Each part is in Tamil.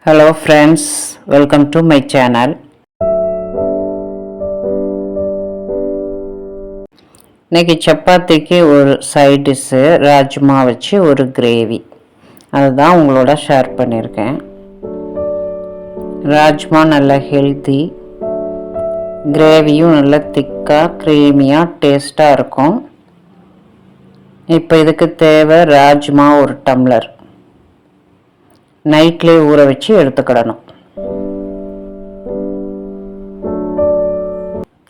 Hello friends, welcome to my channel. இன்னைக்கு சப்பாத்திக்கு ஒரு சைட் டிஷ்ஷு ராஜ்மா வச்சு ஒரு கிரேவி அதுதான் உங்களோட ஷேர் பண்ணியிருக்கேன். ராஜ்மா நல்ல ஹெல்த்தி, கிரேவியும் நல்ல திக்காக க்ரீமியாக டேஸ்ட்டாக இருக்கும். இப்போ இதுக்கு தேவை ராஜ்மா ஒரு டம்ளர் நைட்லேயே ஊற வச்சு எடுத்துக்கிடணும்.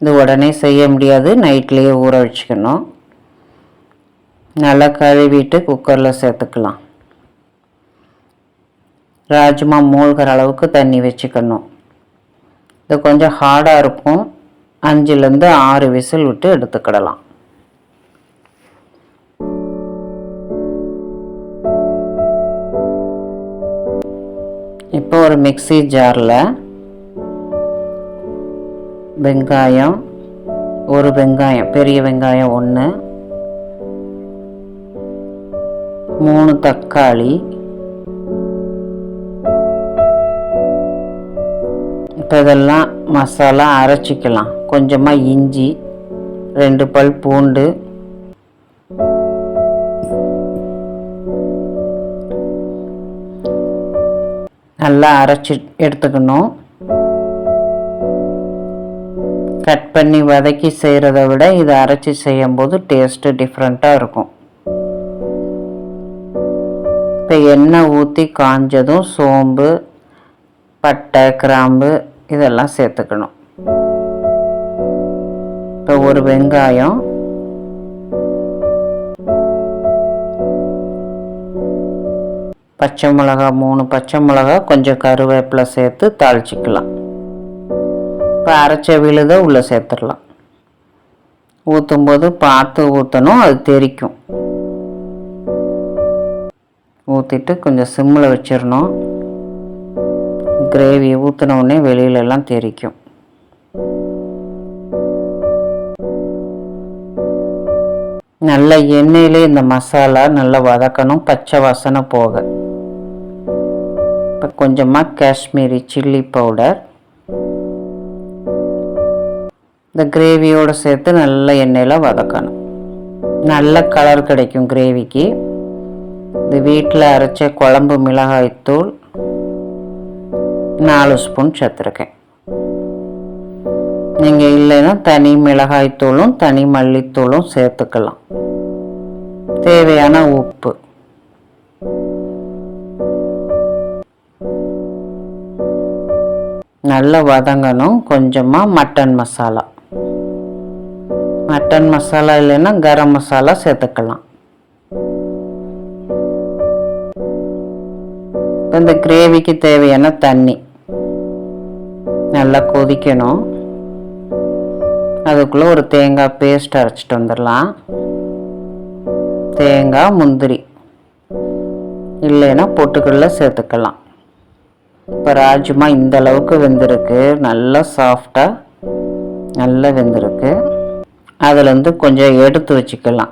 இது உடனே செய்ய முடியாது, நைட்லேயே ஊற வச்சுக்கணும். நல்லா கழுவிட்டு குக்கரில் சேர்த்துக்கலாம். ராஜ்மா மூழ்கிற அளவுக்கு தண்ணி வச்சுக்கணும். இது கொஞ்சம் ஹார்டாக இருக்கும். 5லேருந்து 6 விசில் விட்டு எடுத்துக்கிடலாம். இப்போ ஒரு மிக்ஸி ஜாரில் வெங்காயம், ஒரு வெங்காயம், பெரிய வெங்காயம் 1, 3 தக்காளி, இப்போ இதெல்லாம் மசாலா அரைச்சிக்கலாம். கொஞ்சமாக இஞ்சி, 2 பல் பூண்டு, நல்லா அரைச்சி எடுத்துக்கணும். கட் பண்ணி வதக்கி செய்கிறத விட இதை அரைச்சி செய்யும்போது டேஸ்ட்டு டிஃப்ரெண்ட்டாக இருக்கும். இப்போ எண்ணெய் ஊற்றி காஞ்சதும் சோம்பு, பட்டை, கிராம்பு இதெல்லாம் சேர்த்துக்கணும். இப்போ ஒரு வெங்காயம், பச்சை மிளகா 3 பச்சை மிளகா, கொஞ்சம் கருவேப்பிலை சேர்த்து தாளிச்சிக்கலாம். இப்போ அரைச்ச விழுதை உள்ளே சேர்த்துடலாம். ஊற்றும்போது பார்த்து ஊற்றணும், அது தெறிக்கும். ஊற்றிட்டு கொஞ்சம் சிம்மில் வச்சிடணும். கிரேவி ஊற்றினோடனே வெளியிலலாம் தெறிக்கும். நல்ல எண்ணெயிலே இந்த மசாலா நல்லா வதக்கணும், பச்சை வாசனை போக. இப்போ கொஞ்சமாக காஷ்மீரி சில்லி பவுடர் இந்த கிரேவியோடு சேர்த்து நல்ல எண்ணெயில் வதக்கணும். நல்ல கலர் கிடைக்கும் கிரேவிக்கு. இது வீட்டில் அரைச்ச குழம்பு மிளகாய்த்தூள் 4 ஸ்பூன் சேர்த்துருக்கேன். நீங்கள் இல்லைன்னா தனி மிளகாய்த்தூளும் தனி மல்லித்தூளும் சேர்த்துக்கலாம். தேவையான உப்பு, நல்லா வதங்கணும். கொஞ்சமாக மட்டன் மசாலா, மட்டன் மசாலா இல்லைன்னா கரம் மசாலா சேர்த்துக்கலாம். இந்த கிரேவிக்கு தேவையான தண்ணி நல்லா கொதிக்கணும். அதுக்குள்ளே ஒரு தேங்காய் பேஸ்ட் அரைச்சிட்டு வந்துடலாம். தேங்காய், முந்திரி இல்லைன்னா பொட்டுக்கடலை சேர்த்துக்கலாம். இப்போ ராஜ்மா இந்த அளவுக்கு வெந்திருக்கு, நல்லா சாஃப்டாக நல்லா வெந்திருக்கு. அதுலேருந்து கொஞ்சம் எடுத்து வச்சுக்கலாம்.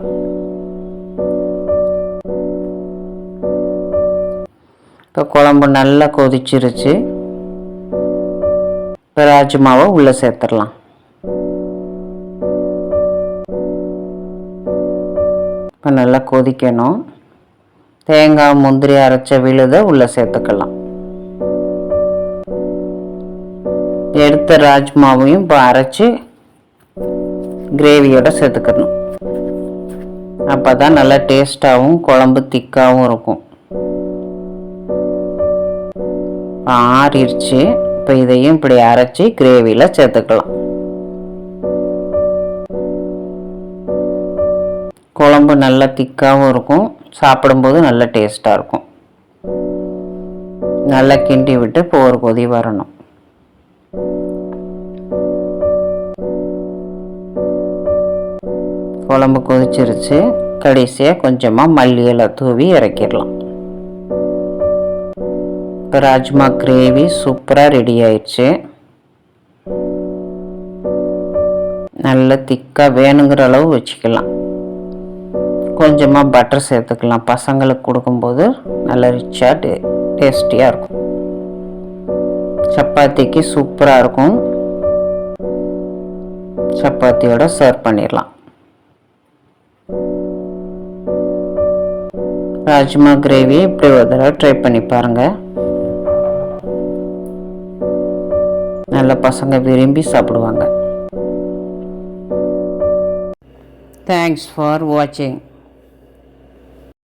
இப்போ குழம்பு நல்லா கொதிச்சிருச்சு. இப்போ ராஜ்மாவை உள்ளே சேர்த்துடலாம். இப்போ நல்லா கொதிக்கணும். தேங்காய், முந்திரி அரைச்ச விழுதை உள்ளே சேர்த்துக்கலாம். எடுத்த ராஜ்மாவையும் இப்போ அரைச்சி கிரேவியோட சேர்த்துக்கணும். அப்போ தான் நல்லா டேஸ்ட்டாகவும் குழம்பு திக்காகவும் இருக்கும். ஆறிடுச்சு. இப்போ இதையும் இப்படி அரைச்சி கிரேவியில் சேர்த்துக்கலாம். குழம்பு நல்லா திக்காகவும் இருக்கும், சாப்பிடும்போது நல்ல டேஸ்ட்டாக இருக்கும். நல்லா கிண்டி விட்டு இப்போ ஒரு கொதி வரணும். குழம்பு கொதிச்சிருச்சு. கடைசியாக கொஞ்சமாக மல்லி இலை தூவி இறக்கிடலாம். இப்போ ராஜ்மா கிரேவி சூப்பராக ரெடி ஆயிடுச்சு. நல்ல திக்காக வேணுங்கிற அளவு வச்சுக்கலாம். கொஞ்சமாக பட்டர் சேர்த்துக்கலாம். பசங்களுக்கு கொடுக்கும்போது நல்ல ரிச்சாக டேஸ்டியாக இருக்கும். சப்பாத்திக்கு சூப்பராக இருக்கும். சப்பாத்தியோட சர்வ் பண்ணிடலாம். ராஜ்மா கிரேவியை இப்படி ஒரு தடவை ட்ரை பண்ணி பாருங்கள். நல்ல பசங்க விரும்பி சாப்பிடுவாங்க. தேங்க்ஸ் ஃபார் வாட்சிங்.